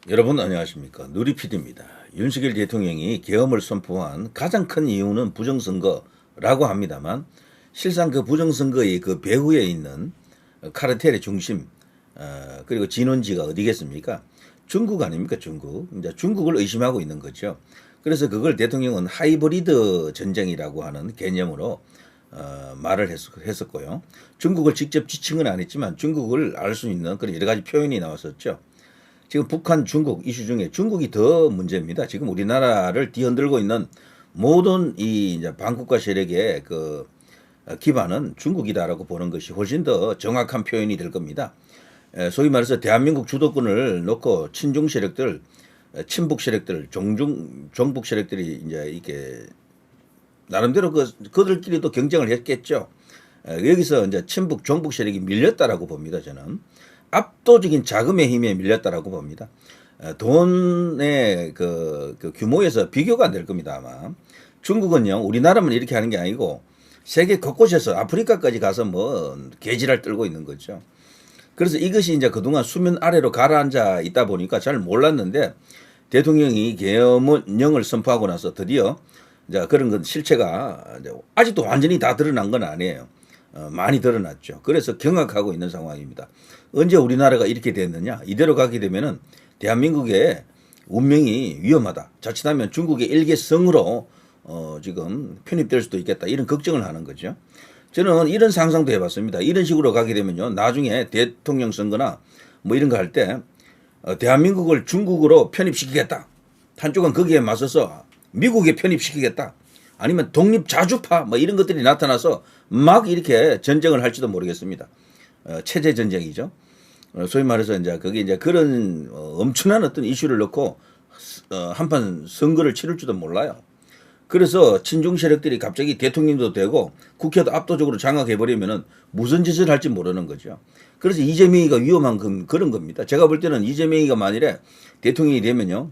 여러분 안녕하십니까. 누리PD입니다. 윤석열 대통령이 계엄을 선포한 가장 큰 이유는 부정선거라고 합니다만 실상 그 부정선거의 그 배후에 있는 카르텔의 중심 그리고 진원지가 어디겠습니까? 중국 아닙니까? 중국. 이제 중국을 의심하고 있는 거죠. 그래서 그걸 대통령은 하이브리드 전쟁이라고 하는 개념으로 말을 했었고요. 중국을 직접 지칭은 안 했지만 중국을 알 수 있는 그런 여러 가지 표현이 나왔었죠. 지금 북한, 중국 이슈 중에 중국이 더 문제입니다. 지금 우리나라를 뒤흔들고 있는 모든 이 이제 반국가 세력의 그 기반은 중국이다라고 보는 것이 훨씬 더 정확한 표현이 될 겁니다. 소위 말해서 대한민국 주도권을 놓고 친중 세력들, 친북 세력들, 종북 세력들이 이제 이렇게 나름대로 그들끼리도 경쟁을 했겠죠. 여기서 이제 친북, 종북 세력이 밀렸다라고 봅니다. 저는. 압도적인 자금의 힘에 밀렸다라고 봅니다. 돈의 그 규모에서 비교가 안 될 겁니다, 아마. 중국은요, 우리나라만 이렇게 하는 게 아니고 세계 곳곳에서 아프리카까지 가서 뭐 개지랄 떨고 있는 거죠. 그래서 이것이 이제 그동안 수면 아래로 가라앉아 있다 보니까 잘 몰랐는데 대통령이 계엄령을 선포하고 나서 드디어 이제 그런 건 실체가 이제 아직도 완전히 다 드러난 건 아니에요. 많이 드러났죠. 그래서 경악하고 있는 상황입니다. 언제 우리나라가 이렇게 됐느냐? 이대로 가게 되면은 대한민국의 운명이 위험하다. 자칫하면 중국의 일개성으로 지금 편입될 수도 있겠다. 이런 걱정을 하는 거죠. 저는 이런 상상도 해봤습니다. 이런 식으로 가게 되면요, 나중에 대통령 선거나 뭐 이런 거 할 때 대한민국을 중국으로 편입시키겠다. 한쪽은 거기에 맞서서 미국에 편입시키겠다. 아니면 독립자주파 뭐 이런 것들이 나타나서 막 이렇게 전쟁을 할지도 모르겠습니다. 체제 전쟁이죠. 소위 말해서 이제 그게 이제 그런 엄청난 어떤 이슈를 넣고 한판 선거를 치를지도 몰라요. 그래서 친중 세력들이 갑자기 대통령도 되고 국회도 압도적으로 장악해 버리면은 무슨 짓을 할지 모르는 거죠. 그래서 이재명이가 위험한 그런 겁니다. 제가 볼 때는 이재명이가 만일에 대통령이 되면요,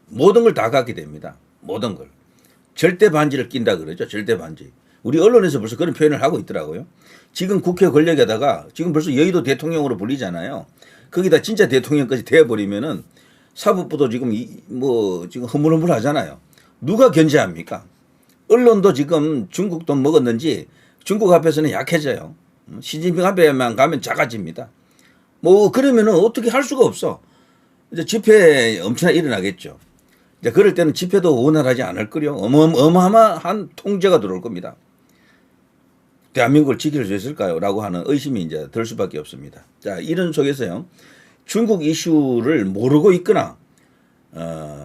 모든 걸 다 갖게 됩니다. 모든 걸. 절대 반지를 낀다 그러죠. 절대 반지. 우리 언론에서 벌써 그런 표현을 하고 있더라고요. 지금 국회 권력에다가 지금 벌써 여의도 대통령으로 불리잖아요. 거기다 진짜 대통령까지 되어버리면은 사법부도 지금 지금 허물허물 하잖아요. 누가 견제합니까? 언론도 지금 중국 돈 먹었는지 중국 앞에서는 약해져요. 시진핑 앞에만 가면 작아집니다. 뭐 그러면은 어떻게 할 수가 없어. 이제 집회 엄청나게 일어나겠죠. 이제 그럴 때는 집회도 원활하지 않을 거요. 어마어마한 통제가 들어올 겁니다. 대한민국을 지킬 수 있을까요? 라고 하는 의심이 이제 들 수밖에 없습니다. 자, 이런 속에서요, 중국 이슈를 모르고 있거나,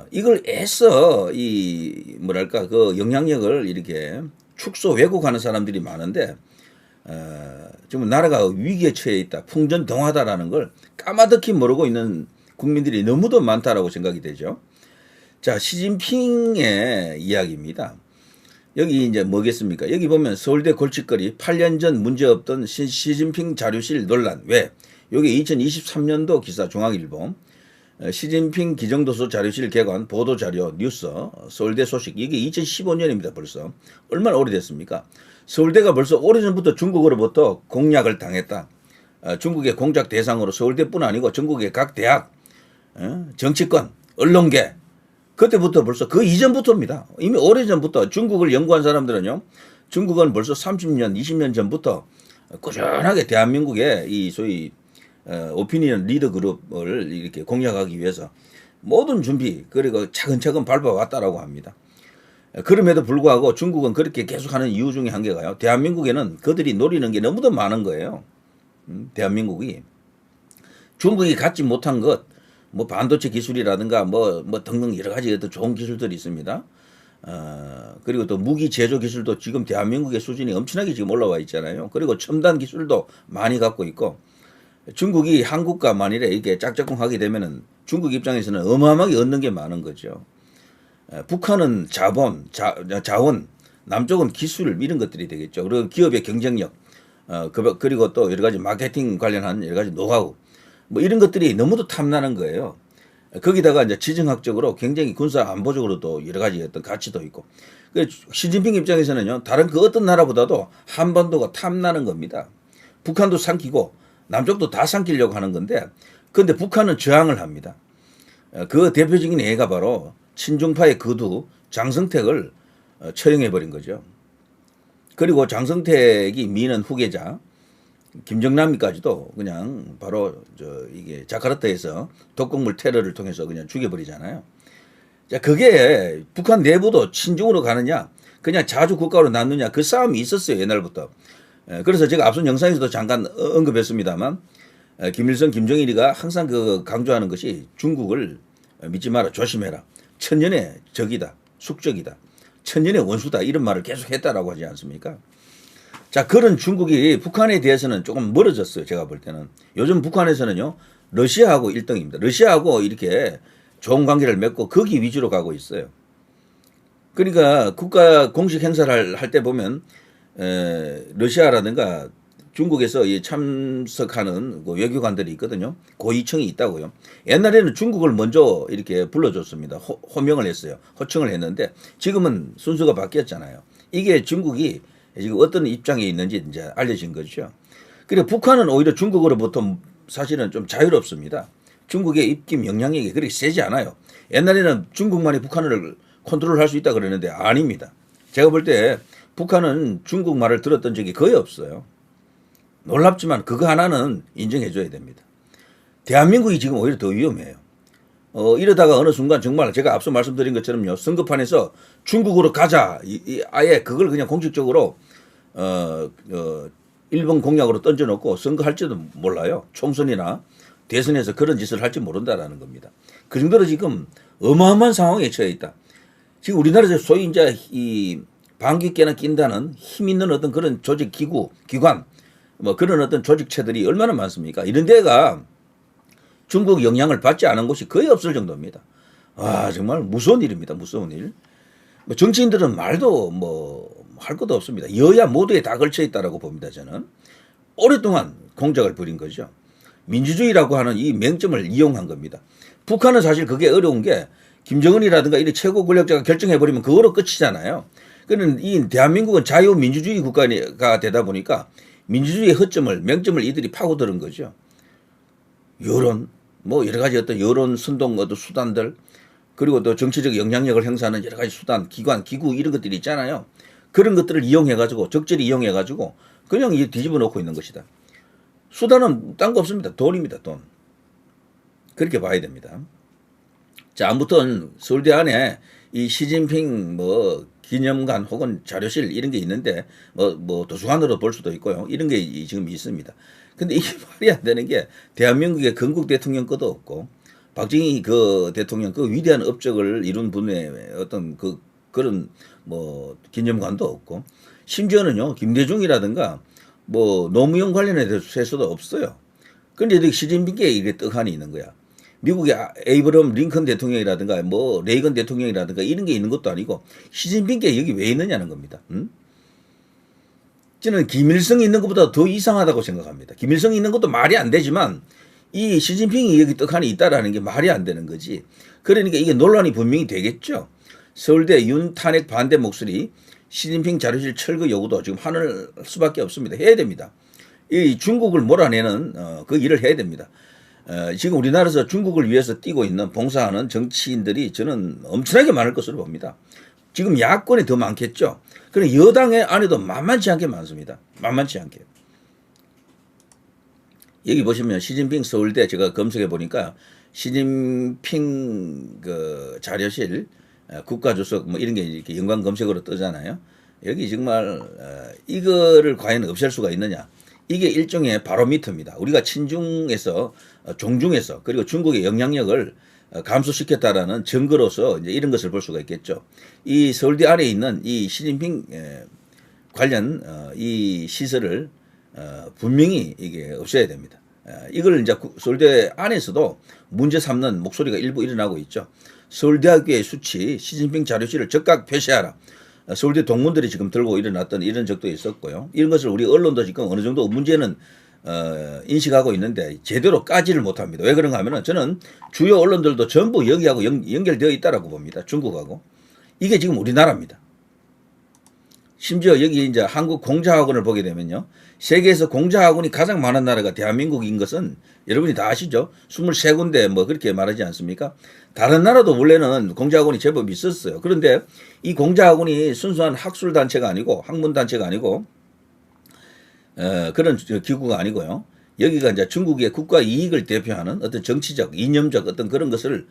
이걸 애써 그 영향력을 이렇게 축소 왜곡하는 사람들이 많은데, 지금 나라가 위기에 처해 있다, 풍전등화다라는 걸 까마득히 모르고 있는 국민들이 너무도 많다라고 생각이 되죠. 자, 시진핑의 이야기입니다. 여기 이제 뭐겠습니까? 여기 보면 서울대 골칫거리 8년 전 문제없던 시진핑 자료실 논란. 왜? 요게 2023년도 기사 중앙일보. 시진핑 기정도서 자료실 개관 보도자료 뉴스 서울대 소식. 이게 2015년입니다. 벌써. 얼마나 오래됐습니까? 서울대가 벌써 오래전부터 중국으로부터 공략을 당했다. 중국의 공작 대상으로 서울대뿐 아니고 전국의 각 대학, 정치권, 언론계, 그때부터 벌써 그 이전부터입니다. 이미 오래전부터 중국을 연구한 사람들은요, 중국은 벌써 30년, 20년 전부터 꾸준하게 대한민국의 이 소위 오피니언 리더 그룹을 이렇게 공략하기 위해서 모든 준비 그리고 차근차근 밟아왔다라고 합니다. 그럼에도 불구하고 중국은 그렇게 계속하는 이유 중에 한 개가요, 대한민국에는 그들이 노리는 게 너무도 많은 거예요. 대한민국이 중국이 갖지 못한 것, 뭐 반도체 기술이라든가 뭐 등등 여러 가지 또 좋은 기술들이 있습니다. 그리고 또 무기 제조 기술도 지금 대한민국의 수준이 엄청나게 지금 올라와 있잖아요. 그리고 첨단 기술도 많이 갖고 있고, 중국이 한국과 만일에 이게 짝짝꿍하게 되면은 중국 입장에서는 어마어마하게 얻는 게 많은 거죠. 북한은 자원, 남쪽은 기술 이런 것들이 되겠죠. 그리고 기업의 경쟁력, 그리고 또 여러 가지 마케팅 관련한 여러 가지 노하우, 뭐 이런 것들이 너무도 탐나는 거예요. 거기다가 이제 지정학적으로 굉장히 군사 안보적으로도 여러 가지 어떤 가치도 있고. 시진핑 입장에서는요, 다른 그 어떤 나라보다도 한반도가 탐나는 겁니다. 북한도 삼키고 남쪽도 다 삼키려고 하는 건데 그런데 북한은 저항을 합니다. 그 대표적인 예가 바로 친중파의 거두 장성택을 처형해버린 거죠. 그리고 장성택이 미는 후계자 김정남이까지도 그냥 바로 이게 자카르타에서 독극물 테러를 통해서 그냥 죽여버리잖아요. 자, 그게 북한 내부도 친중으로 가느냐, 그냥 자주 국가로 남느냐, 그 싸움이 있었어요, 옛날부터. 그래서 제가 앞선 영상에서도 잠깐 언급했습니다만, 김일성, 김정일이가 항상 그 강조하는 것이 중국을 믿지 마라, 조심해라. 천년의 적이다, 숙적이다, 천년의 원수다, 이런 말을 계속 했다라고 하지 않습니까? 자, 그런 중국이 북한에 대해서는 조금 멀어졌어요, 제가 볼 때는. 요즘 북한에서는요, 러시아하고 1등입니다. 러시아하고 이렇게 좋은 관계를 맺고 거기 위주로 가고 있어요. 그러니까 국가 공식 행사를 할 때 보면 러시아라든가 중국에서 참석하는 외교관들이 있거든요. 고위층이 있다고요. 옛날에는 중국을 먼저 이렇게 불러줬습니다. 호명을 했어요. 호청을 했는데 지금은 순서가 바뀌었잖아요. 이게 중국이 지금 어떤 입장에 있는지 이제 알려진 거죠. 그리고 북한은 오히려 중국으로부터 사실은 좀 자유롭습니다. 중국의 입김 영향력이 그렇게 세지 않아요. 옛날에는 중국만이 북한을 컨트롤할 수 있다 그러는데 아닙니다. 제가 볼 때 북한은 중국 말을 들었던 적이 거의 없어요. 놀랍지만 그거 하나는 인정해 줘야 됩니다. 대한민국이 지금 오히려 더 위험해요. 이러다가 어느 순간 정말 제가 앞서 말씀드린 것처럼요. 선거판에서 중국으로 가자. 아예 그걸 그냥 공식적으로 일본 공약으로 던져놓고 선거할지도 몰라요. 총선이나 대선에서 그런 짓을 할지 모른다라는 겁니다. 그 정도로 지금 어마어마한 상황에 처해 있다. 지금 우리나라에서 소위 이제 이 방귀깨나 낀다는 힘 있는 어떤 그런 조직 기구, 기관, 뭐 그런 어떤 조직체들이 얼마나 많습니까? 이런 데가 중국 영향을 받지 않은 곳이 거의 없을 정도입니다. 아, 정말 무서운 일입니다. 무서운 일. 뭐 정치인들은 말도 뭐 할 것도 없습니다. 여야 모두에 다 걸쳐 있다라고 봅니다. 저는 오랫동안 공작을 벌인 거죠. 민주주의라고 하는 이 맹점을 이용한 겁니다. 북한은 사실 그게 어려운 게 김정은이라든가 이 최고 권력자가 결정해버리면 그거로 끝이잖아요. 그는 이 대한민국은 자유민주주의 국가가 되다 보니까 민주주의의 허점을, 맹점을 이들이 파고드는 거죠. 여론, 뭐 여러 가지 어떤 여론 선동 어떤 수단들, 그리고 또 정치적 영향력을 행사하는 여러 가지 수단, 기관, 기구 이런 것들이 있잖아요. 그런 것들을 이용해가지고, 적절히 이용해가지고 그냥 뒤집어 놓고 있는 것이다. 수단은 딴 거 없습니다. 돈입니다, 돈. 그렇게 봐야 됩니다. 자, 아무튼 서울대 안에 이 시진핑 뭐 기념관 혹은 자료실 이런 게 있는데 뭐 도서관으로 볼 수도 있고요. 이런 게 지금 있습니다. 근데 이게 말이 안 되는 게 대한민국의 건국 대통령 것도 없고 박정희 그 대통령 그 위대한 업적을 이룬 분의 어떤 그런 뭐 기념관도 없고 심지어는요 김대중이라든가 뭐 노무현 관련에 대해서도 없어요. 그런데 시진핑께 이게 떡하니 있는 거야. 미국의 에이브럼 링컨 대통령이라든가 뭐 레이건 대통령이라든가 이런 게 있는 것도 아니고 시진핑께 여기 왜 있느냐는 겁니다. 저는 김일성이 있는 것보다 더 이상하다고 생각합니다. 김일성이 있는 것도 말이 안 되지만 이 시진핑이 여기 떡하니 있다라는 게 말이 안 되는 거지. 그러니까 이게 논란이 분명히 되겠죠. 서울대 윤 탄핵 반대 목소리, 시진핑 자료실 철거 요구도 지금 하늘 수밖에 없습니다. 해야 됩니다. 이 중국을 몰아내는 그 일을 해야 됩니다. 지금 우리나라에서 중국을 위해서 뛰고 있는 봉사하는 정치인들이 저는 엄청나게 많을 것으로 봅니다. 지금 야권이 더 많겠죠. 그럼 여당의 안에도 만만치 않게 많습니다. 만만치 않게. 여기 보시면 시진핑 서울대 제가 검색해 보니까 시진핑 그 자료실 국가주석 뭐 이런 게 이렇게 연관 검색어로 뜨잖아요. 여기 정말 이거를 과연 없앨 수가 있느냐. 이게 일종의 바로미터입니다. 우리가 친중에서 종중에서 그리고 중국의 영향력을 감소시켰다라는 증거로서 이제 이런 것을 볼 수가 있겠죠. 이 서울대 안에 있는 이 시진핑 관련 이 시설을 분명히 이게 없애야 됩니다. 이걸 이제 서울대 안에서도 문제 삼는 목소리가 일부 일어나고 있죠. 서울대학교의 수치 시진핑 자료실을 즉각 폐쇄하라. 서울대 동문들이 지금 들고 일어났던 이런 적도 있었고요. 이런 것을 우리 언론도 지금 어느 정도 문제는 인식하고 있는데 제대로 까지를 못합니다. 왜 그런가 하면은 저는 주요 언론들도 전부 여기하고 연결되어 있다라고 봅니다. 중국하고. 이게 지금 우리나라입니다. 심지어 여기 이제 한국 공자학원을 보게 되면요. 세계에서 공자학원이 가장 많은 나라가 대한민국인 것은 여러분이 다 아시죠? 23군데 뭐 그렇게 말하지 않습니까? 다른 나라도 원래는 공자학원이 제법 있었어요. 그런데 이 공자학원이 순수한 학술단체가 아니고 학문단체가 아니고 그런 기구가 아니고요. 여기가 이제 중국의 국가 이익을 대표하는 어떤 정치적, 이념적 어떤 그런 것을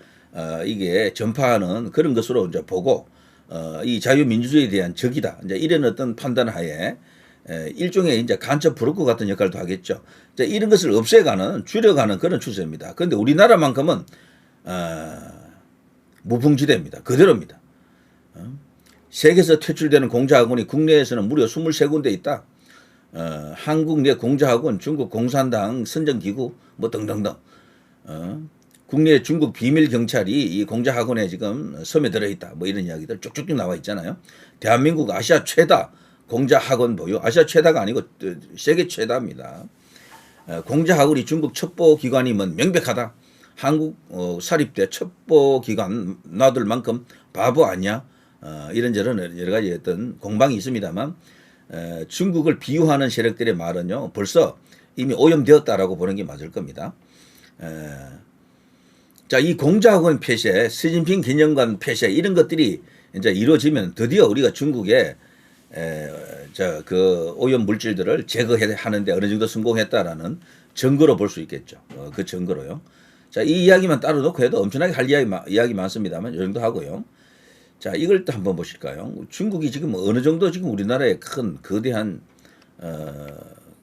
이게 전파하는 그런 것으로 이제 보고 이 자유민주주의에 대한 적이다. 이제 이런 어떤 판단 하에 일종의 이제 간첩 브로커 같은 역할도 하겠죠. 이제 이런 것을 없애가는, 줄여가는 그런 추세입니다. 그런데 우리나라만큼은 무풍지대입니다. 그대로입니다. 세계에서 퇴출되는 공자학원이 국내에서는 무려 23군데 있다. 한국 내 공자학원, 중국 공산당 선정기구 뭐 등등등. 국내 중국 비밀 경찰이 이 공자학원에 지금 섬에 들어있다. 뭐 이런 이야기들 쭉쭉쭉 나와 있잖아요. 대한민국 아시아 최다 공자학원 보유. 아시아 최다가 아니고 세계 최다입니다. 공자학원이 중국 첩보기관이면 명백하다. 한국 사립대 첩보기관 놔둘 만큼 바보 아니야. 이런저런 여러 가지 어떤 공방이 있습니다만 중국을 비유하는 세력들의 말은요. 벌써 이미 오염되었다라고 보는 게 맞을 겁니다. 자, 이 공자학원 폐쇄, 시진핑 기념관 폐쇄 이런 것들이 이제 이루어지면 드디어 우리가 중국의 그 오염 물질들을 제거하는데 어느 정도 성공했다라는 증거로 볼 수 있겠죠. 그 증거로요. 자, 이 이야기만 따로 놓고 해도 엄청나게 할 이야기 많습니다만 이 정도 하고요. 자, 이걸 또 한번 보실까요? 중국이 지금 어느 정도 지금 우리나라에 큰 거대한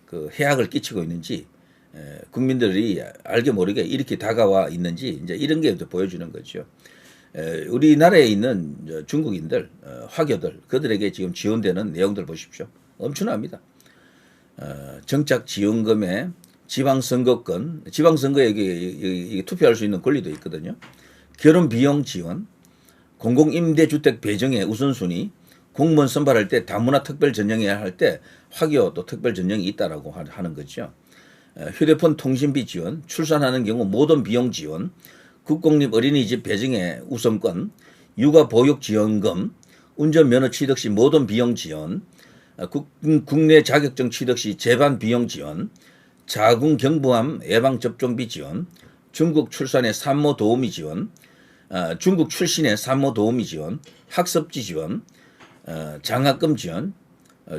그 해악을 끼치고 있는지 국민들이 알게 모르게 이렇게 다가와 있는지 이제 이런 게 보여주는 거죠. 우리나라에 있는 중국인들, 화교들, 그들에게 지금 지원되는 내용들 보십시오. 엄청납니다. 정착 지원금에 지방선거권, 지방선거에 투표할 수 있는 권리도 있거든요. 결혼 비용 지원, 공공임대주택 배정의 우선순위, 공무원 선발할 때 다문화 특별 전형해야 할 때 화교 또 특별 전형이 있다라고 하는 거죠. 휴대폰 통신비 지원, 출산하는 경우 모든 비용 지원, 국공립 어린이집 배정의 우선권, 육아 보육 지원금, 운전면허 취득 시 모든 비용 지원, 국내 자격증 취득 시 재반 비용 지원, 자궁 경부암 예방접종비 지원, 중국 출산의 산모 도우미 지원, 중국 출신의 산모 도우미 지원, 학습지 지원, 장학금 지원,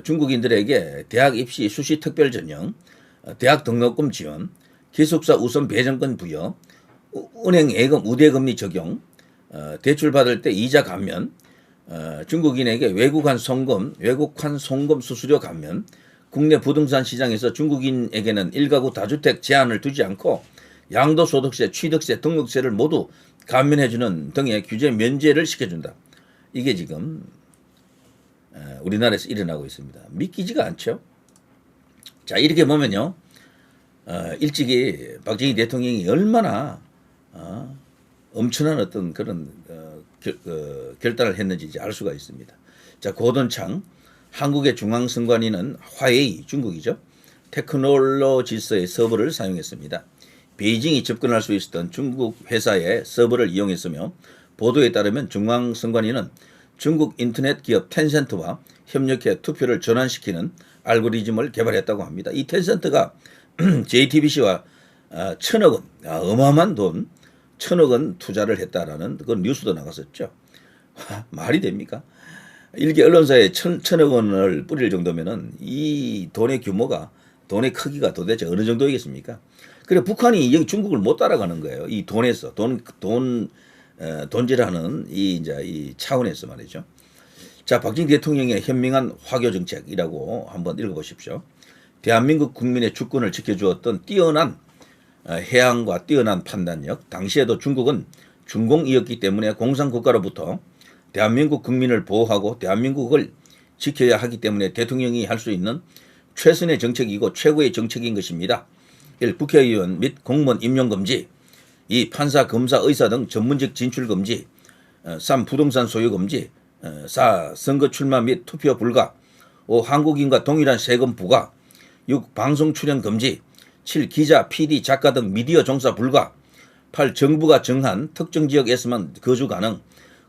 중국인들에게 대학 입시 수시 특별 전형, 대학 등록금 지원, 기숙사 우선 배정권 부여, 은행 예금 우대금리 적용, 대출 받을 때 이자 감면, 중국인에게 외국환 송금 수수료 감면, 국내 부동산 시장에서 중국인에게는 1가구 다주택 제한을 두지 않고 양도소득세, 취득세, 등록세를 모두 감면해주는 등의 규제 면제를 시켜준다. 이게 지금 우리나라에서 일어나고 있습니다. 믿기지가 않죠. 자, 이렇게 보면요. 일찍이 박정희 대통령이 얼마나 엄청난 어떤 그런 결단을 했는지 이제 알 수가 있습니다. 자, 고돈창 한국의 중앙선관위는 화웨이 중국이죠. 테크놀로지스의 서버를 사용했습니다. 베이징이 접근할 수 있었던 중국 회사의 서버를 이용했으며 보도에 따르면 중앙선관위는 중국 인터넷 기업 텐센트와 협력해 투표를 전환시키는 알고리즘을 개발했다고 합니다. 이 텐센트가 JTBC와 1,000억 원, 어마어마한 돈, 1,000억 원 투자를 했다라는 그런 뉴스도 나갔었죠. 말이 됩니까? 일개 언론사에 1,000억 원을 뿌릴 정도면은 이 돈의 규모가, 돈의 크기가 도대체 어느 정도이겠습니까? 그래 북한이 여기 중국을 못 따라가는 거예요. 이 돈에서 돈질하는 이 차원에서 말이죠. 자, 박정희 대통령의 현명한 화교 정책이라고 한번 읽어보십시오. 대한민국 국민의 주권을 지켜주었던 뛰어난 해안과 뛰어난 판단력. 당시에도 중국은 중공이었기 때문에 공산국가로부터 대한민국 국민을 보호하고 대한민국을 지켜야 하기 때문에 대통령이 할 수 있는 최선의 정책이고 최고의 정책인 것입니다. 1. 국회의원 및 공무원 임용 금지. 2. 판사, 검사, 의사 등 전문직 진출 금지. 3. 부동산 소유 금지. 4. 선거 출마 및 투표 불가. 5. 한국인과 동일한 세금 부과. 6. 방송 출연 금지. 7. 기자, PD, 작가 등 미디어 종사 불가. 8. 정부가 정한 특정 지역에서만 거주 가능.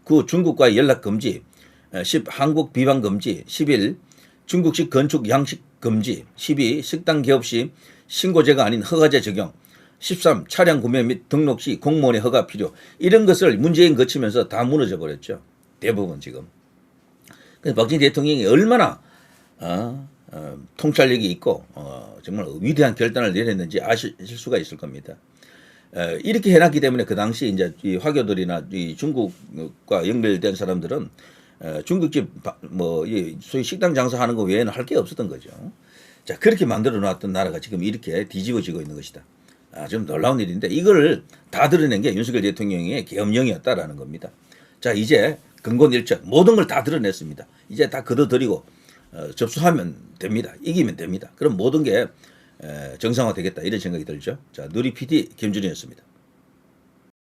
9. 중국과의 연락 금지. 10. 한국 비방 금지. 11. 중국식 건축 양식 금지, 12. 식당 개업 시 신고제가 아닌 허가제 적용, 13. 차량 구매 및 등록 시 공무원의 허가 필요. 이런 것을 문재인 거치면서 다 무너져 버렸죠. 대부분 지금. 그래서 박정희 대통령이 얼마나 통찰력이 있고 정말 위대한 결단을 내렸는지 아실 수가 있을 겁니다. 이렇게 해놨기 때문에 그 당시 이제 이 화교들이나 이 중국과 연결된 사람들은 중국집 이 소위 식당 장사하는 거 외에는 할 게 없었던 거죠. 자, 그렇게 만들어 놨던 나라가 지금 이렇게 뒤집어지고 있는 것이다. 좀 놀라운 일인데 이걸 다 드러낸 게 윤석열 대통령의 계엄령이었다라는 겁니다. 자, 이제 근본일적 모든 걸 다 드러냈습니다. 이제 다 걷어들이고 접수하면 됩니다. 이기면 됩니다. 그럼 모든 게 정상화되겠다 이런 생각이 들죠. 자, 누리 PD 김준이었습니다.